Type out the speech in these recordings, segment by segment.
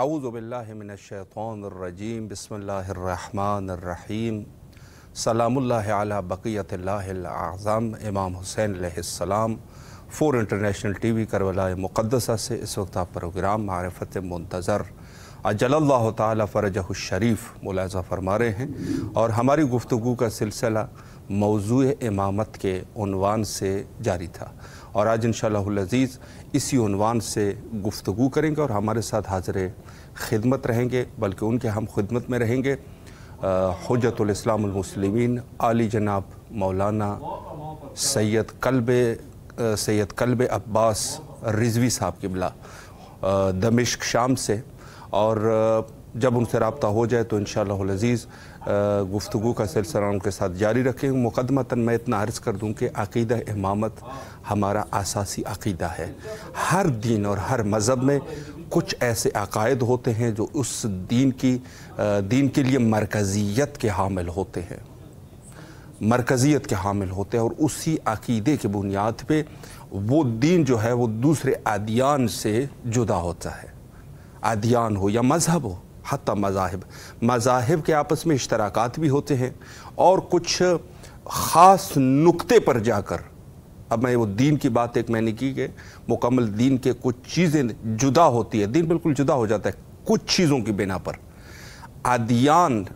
अऊज़ु बिल्लाहि मिनश्शैतानिर्रजीम बिस्मिल्लाहिर्रहमानिर्रहीम सलामुल्लाहि अला बक़ियतिल्लाहिल आज़म इमाम हुसैन अलैहिस्सलाम। 4 इंटरनेशनल टीवी करबला मुक़द्दसा से इस वक्त आप प्रोग्राम मारिफत मुंतज़र अजलल्लाहु ताला फ़रजहु शरीफ मुलाज़ा फरमा रहे हैं और हमारी गुफ्तगू का सिलसिला मौज़ूए इमामत के उन्वान से जारी था और आज इंशाअल्लाहुल अज़ीज़ इसी उन्वान से गुफ्तगू करेंगे और हमारे साथ हाज़िर खिदमत रहेंगे, बल्कि उनके हम खिदमत में रहेंगे हुज्जतुल इस्लामुल मुस्लिमीन आली जनाब मौलाना सैयद कल्ब अब्बास रिज़वी साहब क़िबला दमिश्क शाम से। और जब उनसे रब्ता हो जाए तो इंशाअल्लाहुल अज़ीज़ गुफ्तगू का सिलसिला उनके साथ जारी रखेंगे। मुक़द्दमतन मैं इतना अर्ज़ कर दूँ कि अक़ीदा इमामत हमारा असासी अक़ीदा है। हर दीन और हर मज़हब में कुछ ऐसे अक़ायद होते हैं जो उस दीन के लिए मरकज़ियत के हामिल होते हैं, मरकज़ियत के हामिल होते हैं और उसी अक़ीदे के बुनियाद पे वो दीन जो है वो दूसरे अदियान से जुदा होता है। अदियान हो या मज़हब हो, हत्ता मज़ाहिब के आपस में इश्तराकात भी होते हैं और कुछ ख़ास नुक्ते पर जाकर, अब मैं वो दीन की बात एक मैंने की कि मुकम्मल दीन के कुछ चीज़ें जुदा होती है, दीन बिल्कुल जुदा हो जाता है कुछ चीज़ों की बिना पर, अदियान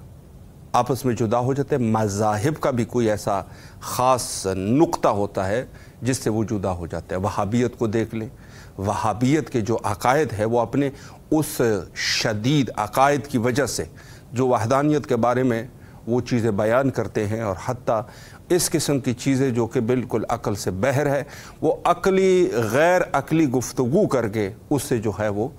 आपस में जुदा हो जाते हैं। मज़ाहिब का भी कोई ऐसा ख़ास नुक्ता होता है जिससे वो जुदा हो जाता है। वहाबियत को देख लें, वहाबियत के जो अक़ायद है वो अपने उस शदीद अक़ायद की वजह से जो वहदानियत के बारे में वो चीज़ें बयान करते हैं और हत्ता इस किस्म की चीज़ें जो कि बिल्कुल अक़ल से बहर है, वो अक़ली गैर अक़ली गुफ्तगू करके उससे जो है वो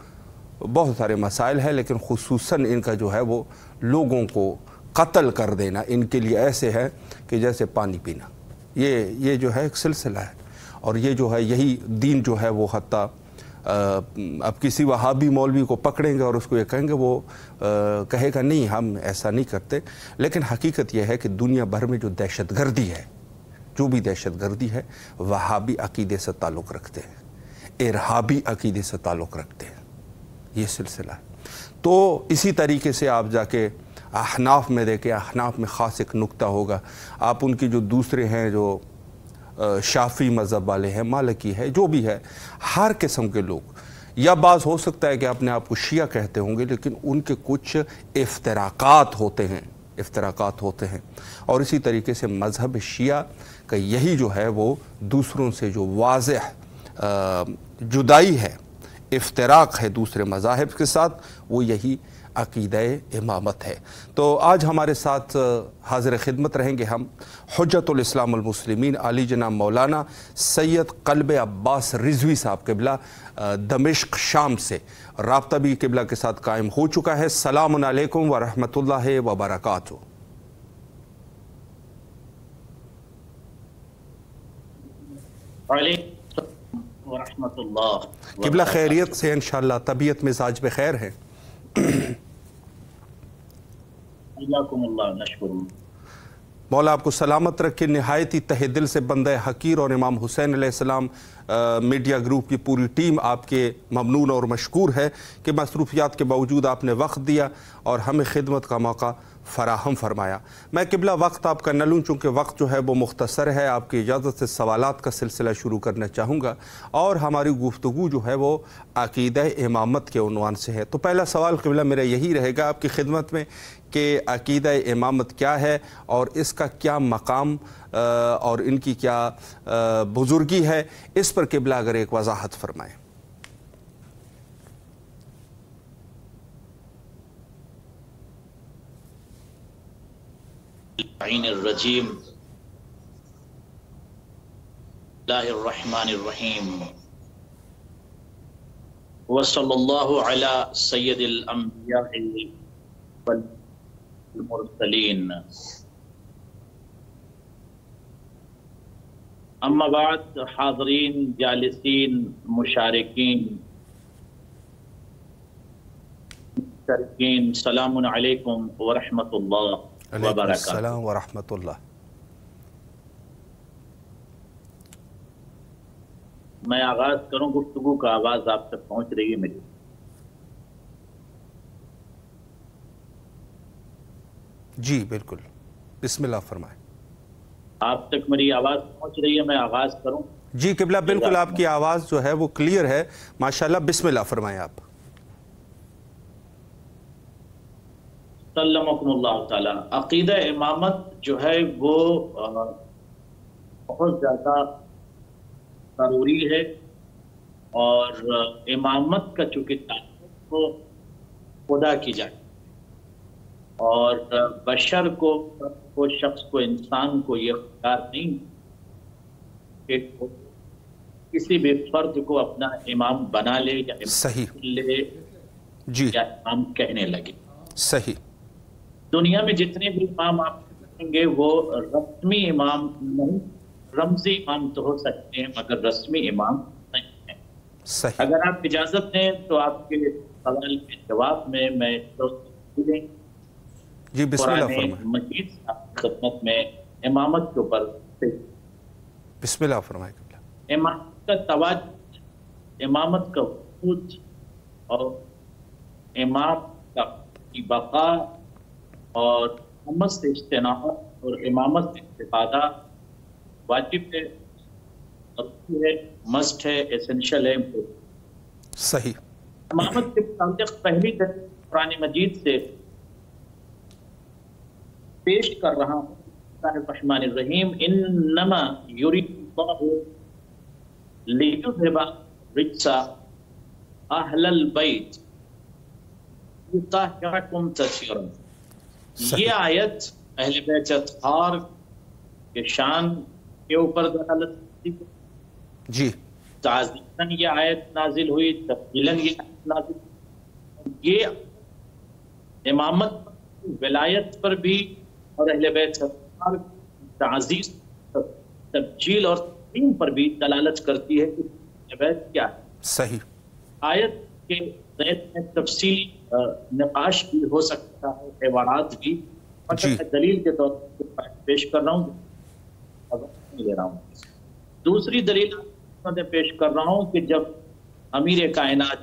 बहुत सारे मसाइल हैं, लेकिन ख़ुसूसन इनका जो है वो लोगों को कत्ल कर देना इनके लिए ऐसे है कि जैसे पानी पीना। ये जो है एक सिलसिला है और ये जो है यही दीन जो है वो हत्ता अब किसी वहाबी मौलवी को पकड़ेंगे और उसको ये कहेंगे, वो कहेगा नहीं हम ऐसा नहीं करते। लेकिन हकीकत यह है कि दुनिया भर में जो दहशतगर्दी है, जो भी दहशतगर्दी है, वहाबी अक़ीदे से ताल्लुक़ रखते हैं, इरहाबी अक़ीदे से ताल्लुक़ रखते हैं। ये सिलसिला है। तो इसी तरीके से आप जाके अहनाफ में देखें, अहनाफ में ख़ास एक नुक्ता होगा। आप उनकी जो दूसरे हैं जो शाफ़ी मज़हब वाले हैं, मालिकी है, जो भी है, हर किस्म के लोग, या बाज़ हो सकता है कि अपने आप को शिया कहते होंगे, लेकिन उनके कुछ इफ्तराक़ात होते हैं और इसी तरीके से मज़हब शिया का यही जो है वो दूसरों से जो वाज़ेह जुदाई है, इफ्तराक़ है दूसरे मज़ाहिब के साथ, वो यही अक़ीदा इमामत है। तो आज हमारे साथ हाज़िर खिदमत रहेंगे हम हुज्जतुल इस्लामुल मुस्लिमीन आली जनाब मौलाना सैयद कल्ब अब्बास रिज़वी साहब क़िबला दमिश्क शाम से। राब्ता भी क़िबला के साथ कायम हो चुका है। सलामुन अलैकुम व रहमतुल्लाहि व बरकातुहू। क़िबला खैरियत से इंशाअल्लाह, तबीयत मिजाज पे खैर है? मौला आपको सलामत रखे। नहायत ही तहे दिल से बंदा हकीर और इमाम हुसैन अलैहिस्सलाम मीडिया ग्रुप की पूरी टीम आपके ममनून और मशकूर है कि मसरूफियात के बावजूद आपने वक्त दिया और हमें खिदमत का मौका फ़राहम फरमाया। मैं क़िबला वक्त आपका न लूँ, चूँकि वक्त जो है वो मुख्तसर है, आपकी इजाज़त से सवालात का सिलसिला शुरू करना चाहूँगा और हमारी गुफ्तगू जो है वो अक़ीदा इमामत के उन्वान से है। तो पहला सवाल क़िबला मेरा यही रहेगा आपकी खिदमत में कि अक़ीदा इमामत क्या है और इसका क्या मकाम और इनकी क्या बुज़ुर्गी है, इस पर क़िबला अगर एक वज़ाहत फरमाएँ। रजीम रहमानिर्रहीम व सल्लल्लाहु अला सय्यदिल अंबिया वल मुरसलीन अम्मा बाद। हाज़रीन, जालिसीन, मुशारिकीन, सलामुन अलैकुम व रहमतुल्लाह व बरकातुहू। व रहमतुल्लाह। मैं आगाज करूं गुफ्तगू का, आवाज आप तक पहुंच रही है मेरी? جی بالکل، بسم اللہ فرمائیں۔ آپ تک میری آواز پہنچ رہی ہے؟ میں آغاز کروں؟ جی قبلہ بالکل آپ کی آواز جو ہے وہ کلیئر ہے ماشاءاللہ، بسم اللہ فرمائیں آپ۔ سلمکم اللہ تعالی۔ عقیدہ امامت جو ہے وہ بہت زیادہ ضروری ہے، اور امامت کا چونکہ تعلق وہ خدا کی جائے، اور بشر کو شخص کو انسان کو یہ اختیار نہیں کہ کسی بھی فرد کو اپنا امام بنا لے یا امام لے جی یا امام کہنے لگے۔ صحیح۔ دنیا میں جتنے بھی امام آپ دیکھیں گے وہ رسمی امام نہیں، رمزی امام تو ہو سکتے ہیں مگر رسمی امام نہیں ہیں۔ صحیح۔ اگر آپ اجازت دیں تو آپ کے سوال کے جواب میں جی بسم اللہ قرآن فرمائیں۔ مجید کی خدمت میں امامت کے اوپر بسم اللہ فرمائیں۔ امامت کا تواجد، امامت کا وجود اور امام کی بقا اور امامت سے اجتناب اور امامت سے استفادہ واجب ہے، ضروری ہے، مسٹ ہے، ایسنشل ہے۔ صحیح۔ امامت کے متعلق پہلی دلیل قرآن مجید سے پیش کر رہا ہوں۔ اللہ الرحمن الرحیم، انما یرید اللہ لیذھب الرجس اہل البیت یطہرکم تطہیرا۔ یہ آیت اہل بیت اطہار کے شان کے اوپر دلالت کرتی ہے۔ جی تعظیماً یہ آیت نازل ہوئی، تفصیلاً یہ آیت نازل ہوئی۔ یہ امامت ولایت پر بھی اور اہل بیت اطہار تعزیز، تبجیل اور تقدیم پر بھی دلالت کرتی ہے کہ اہل بیت کیا ہے۔ صحیح۔ آیت کے ذیل میں تفصیلی نقاش بھی ہو سکتا ہے، عبارات بھی، مگر میں دلیل کے طور پر پیش کر رہا ہوں، لے رہا ہوں۔ دوسری دلیل میں پیش کر رہا ہوں کہ جب امیر کائنات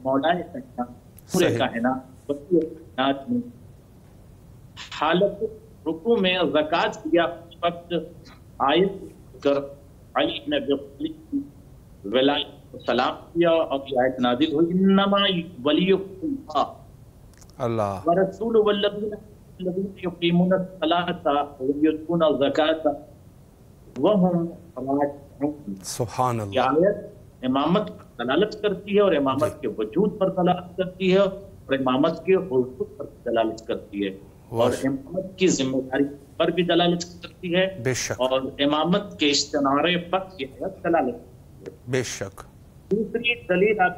مولا کائنات پورے کائنات میں حالت رکوع میں زکوٰۃ دیا، اس وقت آیت کر علی بن ابی طالب کی ولایت کو سلام کیا اور یہ آیت نازل ہوئی، انما ولیکم اللہ ورسولہ والذین یقیمون الصلاۃ ویؤتون الزکاۃ وہم راکعون۔ سبحان اللہ۔ یہ آیت امامت پر دلالت کرتی ہے اور امامت کے وجود پر دلالت کرتی ہے اور امامت کے حضور پر دلالت کرتی ہے اور امامت کی ذمہ داری پر بھی دلالت کرتی ہے، بے شک، اور امامت کے استنارے پر یہ آیت دلالت کرتی ہے۔ بے شک۔ دوسری دلیل آپ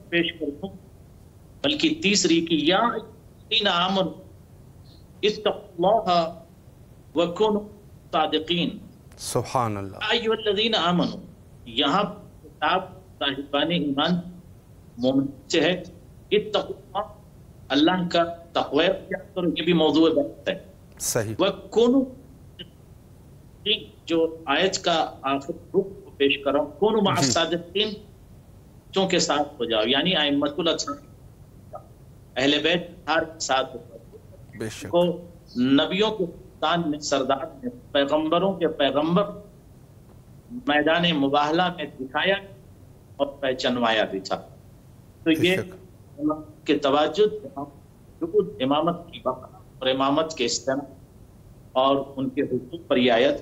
پیش کرتا ہوں، بلکہ تیسری کی یا الذین آمنوا اتقوا اللہ وکونوا صادقین۔ سبحان اللہ۔ ایھا الذین آمنوا، یہاں کتاب صاحبان ایمان مومن سے ہے، اتقوا اللہ کا تقوی اختیار کرو، یہ بھی موضوع بحث ہے۔ صحیح۔ وکونوا، جو آیت کا آخر رخ کو پیش کر رہا ہوں، کونوا مع الصادقین، کے ساتھ ہو جاؤ، یعنی ائمۃ الاطہار اہل بیت ہر ساتھ بے شک کو نبیوں کے سلطان نے، سردار نے، پیغمبروں کے پیغمبر میدان مباہلہ میں دکھایا اور پہچنوایا بھی تھا۔ تو یہ کے تواجد، امامت کی بقا اور امامت کے استناد اور ان کے حقوق پر یہ آیت۔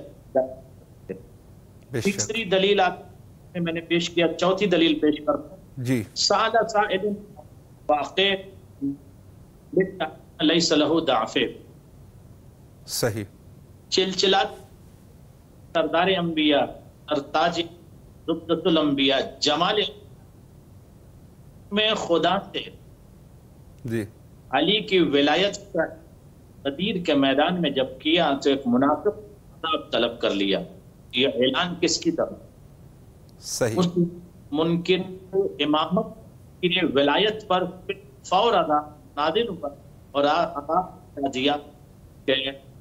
تیسری دلیل آپ میں نے پیش کیا، چوتھی دلیل پیش کرتا ہوں۔ جی سأل سائل واقع لیس لہ ضعف۔ صحیح۔ چلچلات سردار انبیاء، سرتاج زبدۃ الانبیاء، جمال میں خدا سے جی علی کی ولایت کا غدیر کے میدان میں جب کیا تو ایک منافق عذاب طلب کر لیا۔ یہ اعلان کس کی طرف؟ صحیح۔ اس منکر امامت کی ولایت پر فور نادل ہوا اور عذاب دیا کہ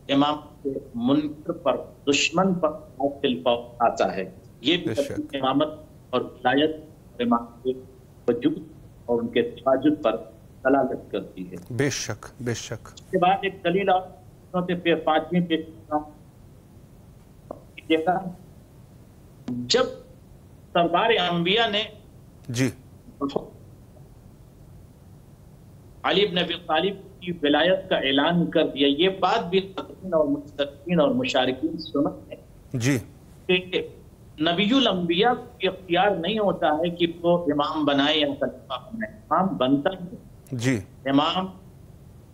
امام کے منکر پر، دشمن پر فور آتا ہے۔ یہ بھی امامت اور ولایت، امام کے وجود اور ان کے تواجد پر दलालत करती है। बेशक बेशक। उसके बाद एक दलील और पांचवीं पेश करता हूं। जब सरदार अंबिया ने जी अली इब्न अबी तालिब की विलायत का ऐलान कर दिया, ये बात भी नाज़रीन और मुस्तक़ीन और मुशारिकीन सुनते हैं जी कि नबीयुल अंबिया को इख्तियार नहीं होता है कि वो इमाम बनाए या खलीफा बनाए। इमाम बनता है जी, इमाम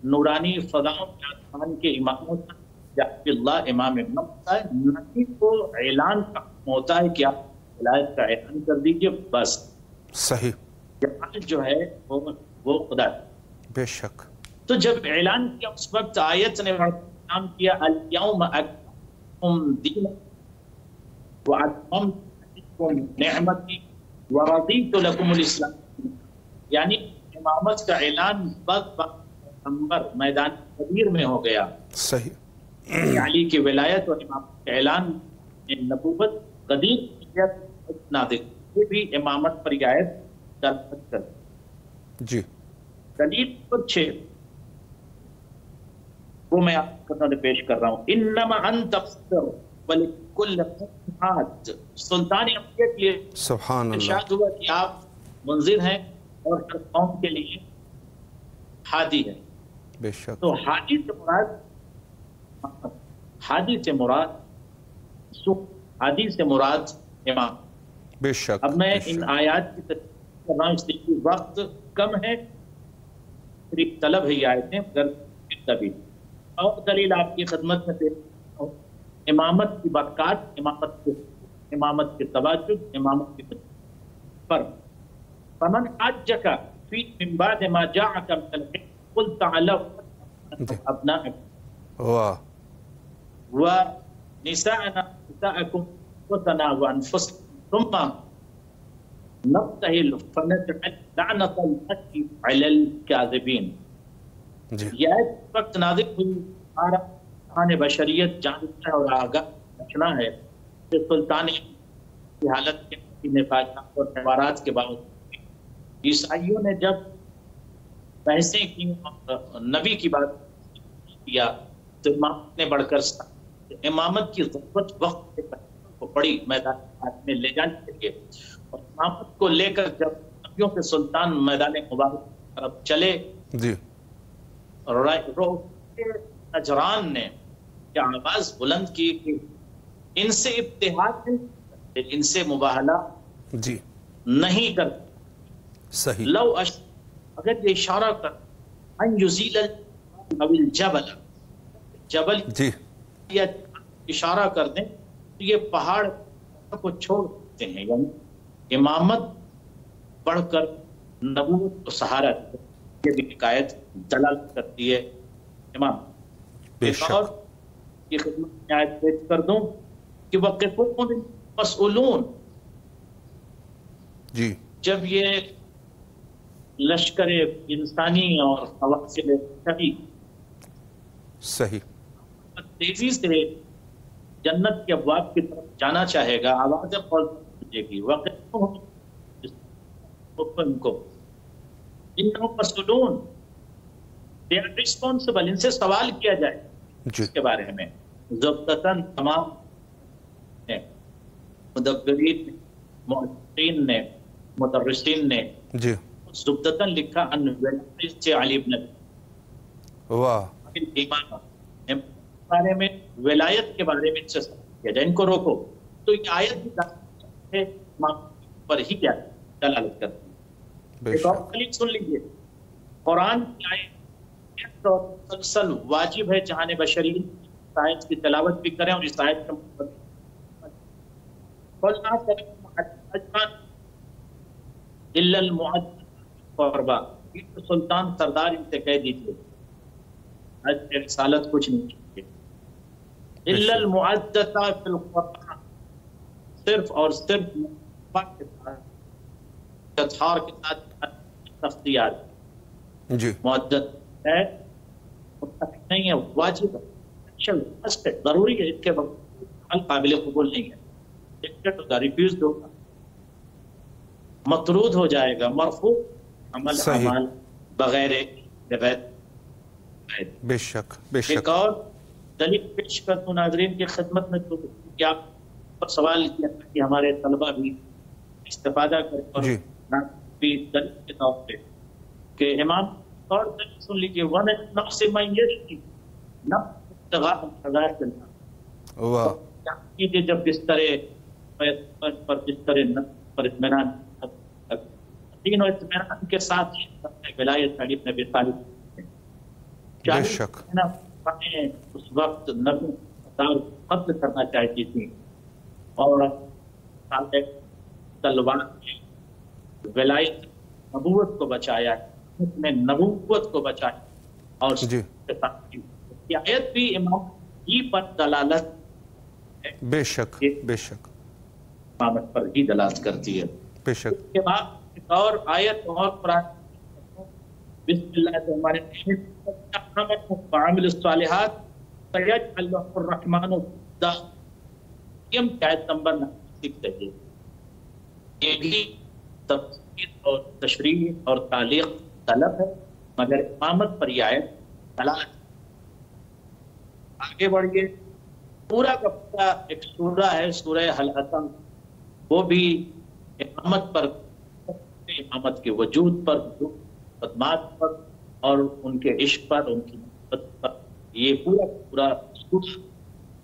नूरानी फज़ाओं के आसमान के इमाम होता है, या अल्लाह इमाम होता है। नबी को ऐलान होता है कि आप विलायत का ऐलान कर दीजिए, बस सही, जो है वो खुदा है। बेशक। तो जब ऐलान किया उस वक्त आयत ने नाम किया अल-यौम अकमलतु दीनकुम व अतममतु निअमती व रदीतु लकुमुल इस्लाम, यानी इमामत का ऐलान नंबर मैदान कबीर में हो गया। सही, अली की विलायत और इमामत का ऐलान नबूवत गदीर नादिक, ये भी इमामत पर आयत दलालत करती जी। दलील कुछ वो मैं आपको पेश कर रहा हूँ। इन्नमा अंत वलिकुल्ल मुहाद, सुल्तान अंबिया के लिए सुभान अल्लाह, इरशाद हुआ कि आप मुंजिर हैं और हर कौम के लिए हादी है। बेशक। तो हादी से मुराद हादी से मुराद इमाम। बेशक। अब मैं इन आयात की तफसील कर रहा हूँ इसलिए वक्त कम है, तलब है ये आयतें तभी। और दलील आपकी खिदमत में पेश करता हूं। इमामत की बरक़ात, इमामत के तवाजुद, इमामत की पर फमन हज्जका फी मिन बाद मा जाअका मिनल इल्म कुल तअलव अब्नाअकुम वाह, व निसाअकुम वतना व अनफुसकुम थुम्मा नब्तहिल फनजअल लअनतल्लाहि अलल काज़िबीन। यह वक्त नाज़िल हुई, सुल्तान बशरियत जानता है और आगाह रखना है कि सुल्तान की हालत के निफाक़ात और तवारात के बावजूद ईसाइयों ने जब बहसें की नबी की बात किया तो इमामत ने बढ़कर इमामत की ज़रूरत वक्त को पड़ी मैदान में ले जाने के लिए। और इमामत को लेकर जब नबियों के सुल्तान मैदान मुबारक की तरफ चले जी, नजरान ने क्या आवाज बुलंद की कि इनसे इब्तिहाद नहीं, इनसे मुबाहला जी, नहीं कर। सही, अगर ये इशारा कर जबल जी, या इशारा कर दें तो ये पहाड़ को छोड़ देते हैं। यानी इमामत बढ़कर नबूवत को सहारा, ये भी हिकायत दलालत करती है इमाम। और ये खिदमत में आयत पेश कर दूं कि वक़िफ़ूहुम मसऊलून, जी, जब ये लश्कर इंसानी और हवासिल सभी सही, तेजी से जन्नत के अबवाब की तरफ जाना चाहेगा, आवाज़ें पहुंचेगी। वक़िफ़ूहुम को इन्नहुम मसऊलून, दे आर रिस्पॉन्सिबल, इनसे सवाल किया जाए इसके बारे में। ज़ब्तन तमाम मुदब्बिरीन मुअत्तिरीन ने मुदर्रिसीन ने जी, ज़ब्तन लिखा से अली इब्न वाह, बारे में विलायत के बारे में इनसे किया जाए, इनको रोको। तो ये आयत भी पर ही क्या दलालत करती है। एक और दलील सुन लीजिए, कुरान की आयत मुसलसल वाजिब है जहान बशरी आयत की तलावत भी करें और इस आयत का सुल्तान सरदार इनसे कह दीजिए रिसालत कुछ नहीं चाहिए, इल्लल मुअद्दता फिल कुरान, सिर्फ और सिर्फ के साथ तख्तियार जी, मुअद्दत है, नहीं है, वाजिब है, जरूरी है, इसके बगैर काबिल कबूल नहीं है। रिफ्यूज होगा, मतरूद हो जाएगा, मरफू अमल बगैर बेशक बेशक। एक और दलील पेश कर दूं नाज़रीन की खिदमत में, तो क्या पर सवाल किया कि हमारे तलबा भी इस्तेफादा करें और भी दलील के तौर पे कि इमाम और दलील सुन लीजिए, वन नफ्स मय्यशी नफ्स तगार चलता कीजिए जब बिस्तर पर बिस्तर पर इत्मीनान तीन और इत्मीनान के साथ विलायत अली इब्न अबी तालिब उस वक्त नबी कत्ल करना चाहती थी और तलवार विलायत नबूवत को बचाया, उसने नबूवत को बचाया और आयत भी इमाम ही पर दलालत है। बेशक बेशक इमामत पर ही दलालत करती है। बेशक। उसके बाद एक और आयत और कुरान बिस्मिल्लाहिर्रहमानिर्रहीम नंबर 6 ये भी तफसीर और तशरीह और तालीक़ तलब है, मगर इमामत पर यह आयत दलालत। आगे बढ़िए, पूरा का पूरा एक सूरा है सूरह हल असम, वो भी इमामत पर, इमामत के वजूद पर, खदमात पर और उनके इश्क पर, उनकी मोहब्बत पर, ये पूरा पूरा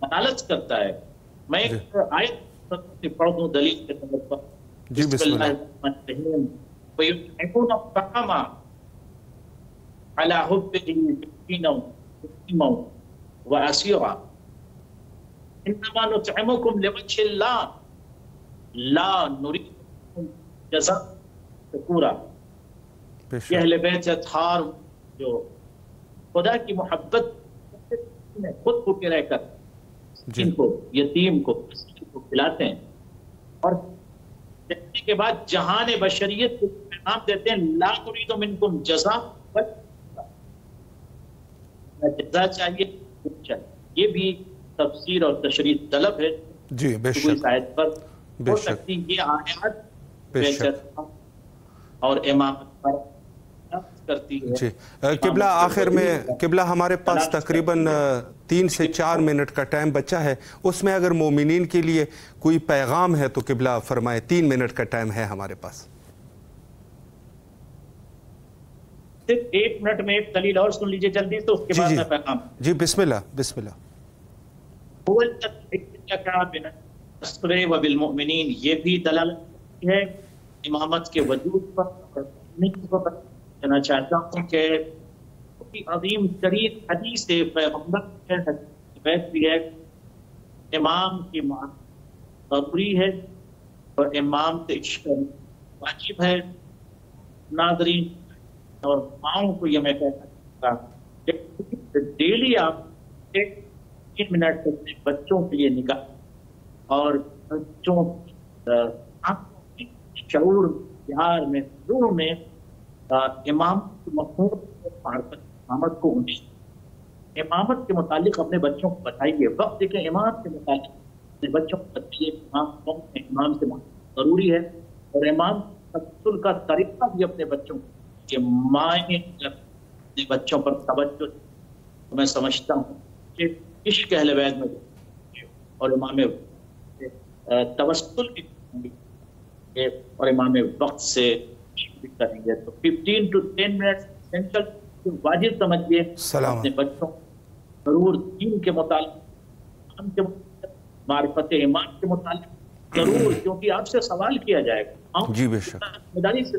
दलालत करता है। मैं एक आयत पढ़ दूं दलील के तौर पर। जी बिस्मिल्लाह। अला हुब्बिही मिस्कीना व असीरा इन्नमा नुतइमुकुम लिवज्हिल्लाह ला नुरीदु जज़ा शुकुरा। ये अहले बैत अत्हार जो खुदा की मोहब्बत में खुद भूखे रहकर इनको यतीम को खिलाते हैं और देखने के बाद जहान बशरियत को पैगाम देते हैं, ला नुरीदु मिनकुम जज़ा, जज़ा चाहिए। ये भी तफसीर और तशरीह तलब है। जी बेशक। आयत पर हो सकती ये आयत और इमामत पर करती है। जी किबला, आखिर में किबला हमारे पास तकरीबन 3 से 4 मिनट का टाइम बचा है, उसमें अगर मोमिनीन के लिए कोई पैगाम है तो किबला फरमाए। 3 मिनट का टाइम है हमारे पास। सिर्फ 1 मिनट में एक दलील और सुन लीजिए जल्दी, तो उसके बाद मैं पैगाम। जी बिस्मिल्लाह बिस्मिल्लाह। ये भी दलालत है इमामत के वजूद पर। कहना चाहता हूँ कि अजीम तरीन हदीस पैगंबर भी है, इमाम की मान ज़रूरी है और इमाम से इश्क वाजिब है। नाज़रीन और माओं को ये मैं कहता हूँ, डेली आप 3 मिनट अपने बच्चों के लिए निकाल और बच्चों शऊर बिहार में रूह में इमाम इमामत को इमामत के मुतालिक अपने बच्चों को बताइए। वक्त देखें इमाम के मुतालिक अपने बच्चों को बताइए। इमाम से जरूरी है और इमाम तवज्जुह का तरीका भी अपने बच्चों को कि माएँ अपने बच्चों पर तवज्जो। मैं समझता हूँ कि इश्क अहले बैत में और इमाम तवस्सुल और इमाम वक्त से करेंगे तो 15 to 10 मिनट सेंट्रल वाजिब समझिए। अपने बच्चों जरूर दीन के मुतालिक, मारिफत ईमान के मुतालिक जरूर, क्योंकि आपसे सवाल किया जाएगा। जी बेशक। जिम्मेदारी से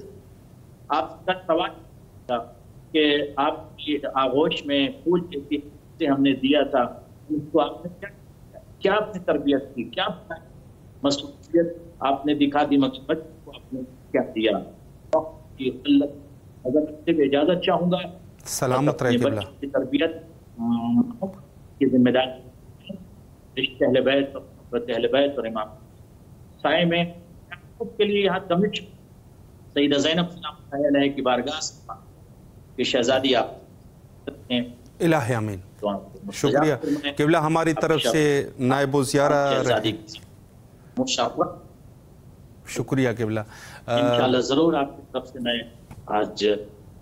आपका सवाल कि आपकी आगोश में फूल से हमने दिया था, उसको आपने क्या आपने तरबियत की, क्या मसरूफियत आपने दिखा दी, मकसद को आपने क्या दिया। अगर से इजाजत चाहूंगा, सलामत रहे किबला। की तरबियत की जिम्मेदारी अहले बैत और इमाम साए में के लिए यहाँ दमिश्क सईदा ज़ैनब सलाम की बारगाह की शहजादी आप इलाही आमीन। शुक्रिया किबला, हमारी तरफ से नायब ज़ियारा शुक्रिया किबला। इंशाअल्लाह जरूर आपकी तरफ से मैं आज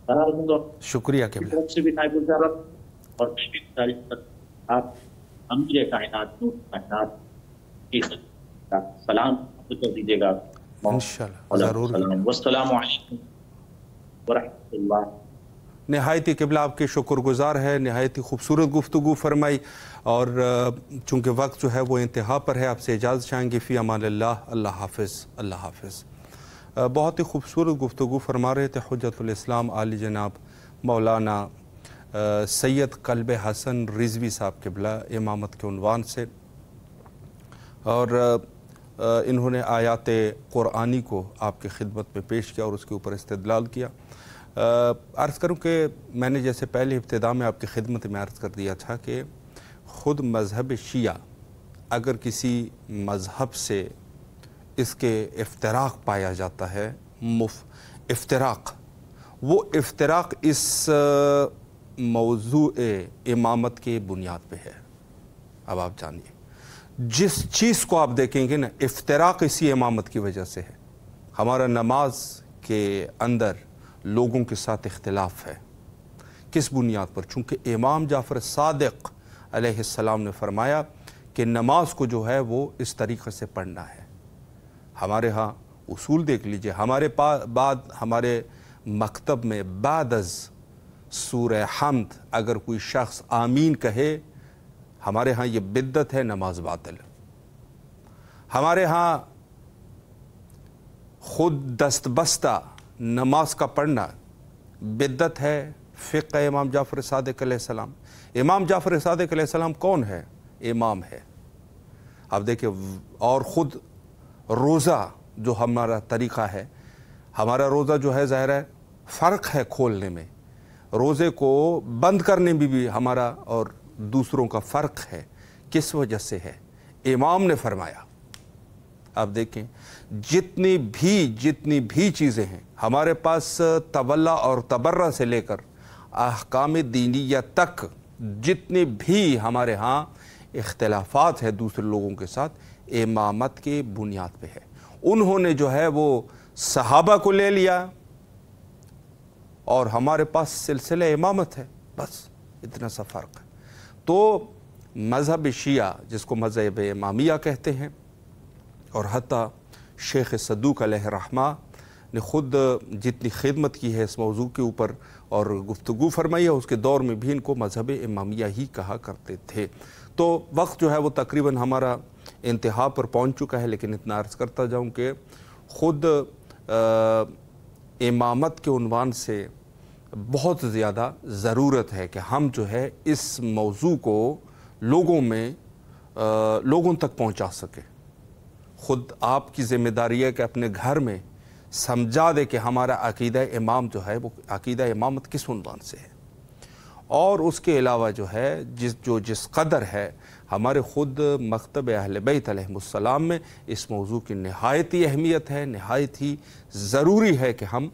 शुक्रिया क़िबला। से भी नायब वज़ारत और आप अमीर कायनात कायनात की सलाम कर दीजिएगा। इंशाअल्लाह ज़रूर। वस्सलामु अलैकुम वरहमतुल्लाह। नहायत ही क़िबला आपके शुक्रगुज़ार है, नहायत ही खूबसूरत गुफ्तगू फरमाई, और चूँकि वक्त जो है वो इंतहा पर है, आपसे इजाज़त चाहेंगे। फ़ी अमानिल्लाह, अल्लाह हाफ़िज़, अल्लाह हाफ़िज़। बहुत ही खूबसूरत गुफ्तगू फरमा रहे थे हुज्जतुल इस्लाम आली जनाब मौलाना सैयद क़ल्ब हसन रिज़वी साहब क़िबला इमामत के उन्वान से, और इन्होंने आयात क़ुरआनी को आपकी खिदमत में पेश किया और उसके ऊपर इस्तिदलाल किया। अर्ज़ करूँ कि मैंने जैसे पहले इब्तिदा में आपकी खिदमत में अर्ज़ कर दिया था कि ख़ुद मज़हब शिया अगर किसी मज़हब से इसके इफ्तराक़ पाया जाता है, इफ्तराक़, वो इफ्तराक़ इस मौज़ूए इमामत के बुनियाद पे है। अब आप जानिए, जिस चीज़ को आप देखेंगे ना, इफ्तराक़ इसी इमामत की वजह से है। हमारा नमाज के अंदर लोगों के साथ इख्तिलाफ है, किस बुनियाद पर? चूँकि इमाम जाफ़र सादिक़ अलैहिस्सलाम ने फरमाया कि नमाज को जो है वो इस तरीक़े से पढ़ना है। हमारे यहाँ उसूल देख लीजिए, हमारे बाद हमारे मकतब में बादज़ सूरह हम्द अगर कोई शख्स आमीन कहे, हमारे यहाँ ये बिद्दत है, नमाज बातिल। हमारे यहाँ ख़ुद दस्तबस्ता नमाज का पढ़ना बिद्दत है। फ़िक़्ह इमाम जाफ़र सादिक़ अलैहिस्सलाम। इमाम जाफ़र सादिक़ अलैहिस्सलाम कौन है? इमाम है। अब देखिए, और ख़ुद रोज़ा जो हमारा तरीक़ा है, हमारा रोज़ा जो है ज़ाहिर है फ़र्क है खोलने में, रोज़े को बंद करने में भी हमारा और दूसरों का फ़र्क है। किस वजह से है? इमाम ने फरमाया। अब देखें, जितनी भी चीज़ें हैं हमारे पास, तवल्ला और तबर्रा से लेकर अहकाम दीनिया तक, जितने भी हमारे यहाँ इख्तिलाफ़ात है दूसरे लोगों के साथ, इमामत के बुनियाद पे है। उन्होंने जो है वो सहाबा को ले लिया और हमारे पास सिलसिला इमामत है, बस इतना सा फ़र्क है। तो मज़हब शिया, जिसको मज़हब इमामिया कहते हैं, और हत्ता शेख सदूक अलैहिर्रहमा ने ख़ुद जितनी खिदमत की है इस मौजू के ऊपर और गुफ्तगू फरमाई है, उसके दौर में भी इनको मज़हब इमामिया ही कहा करते थे। तो वक्त जो है वो तकरीबन हमारा इंतहा पर पहुंच चुका है, लेकिन इतना अर्ज़ करता जाऊं कि ख़ुद इमामत के उन्वान से बहुत ज़्यादा ज़रूरत है कि हम जो है इस मौजू को लोगों तक पहुंचा सके। ख़ुद आपकी ज़िम्मेदारी है कि अपने घर में समझा दे कि हमारा अक़ीदा इमाम जो है वो अक़ीदा इमामत किस उन्वान से है, और उसके अलावा जो है जिस कदर है हमारे ख़ुद मकतब अहले बैत अलैहिमुस्सलाम में इस मौजू की नहायत ही अहमियत है, नहायत ही ज़रूरी है कि हम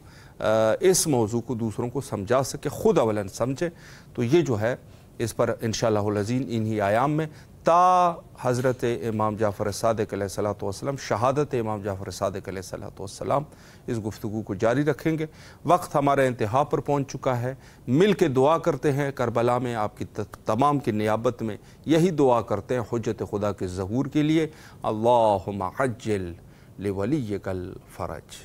इस मौजू को दूसरों को समझा सके, ख़ुद अवलन समझे। तो ये जो है इस पर इंशाअल्लाहुल अज़ीज़ इन्हीं आयाम में ता हज़रत इमाम जाफ़र सादिक़ अलैहिस्सलातु वस्सलाम, शहादत इमाम जाफ़र सादिक़ अलैहिस्सलातु वस्सलाम, इस गुफ्तगू को जारी रखेंगे। वक्त हमारा इंतहा पर पहुंच चुका है। मिल के दुआ करते हैं, करबला में आपकी तमाम की नियाबत में यही दुआ करते हैं हुज्जत खुदा के ज़हूर के लिए। अल्लाहुम्मा अज्जिल लिवलिय्यिकल फ़रज।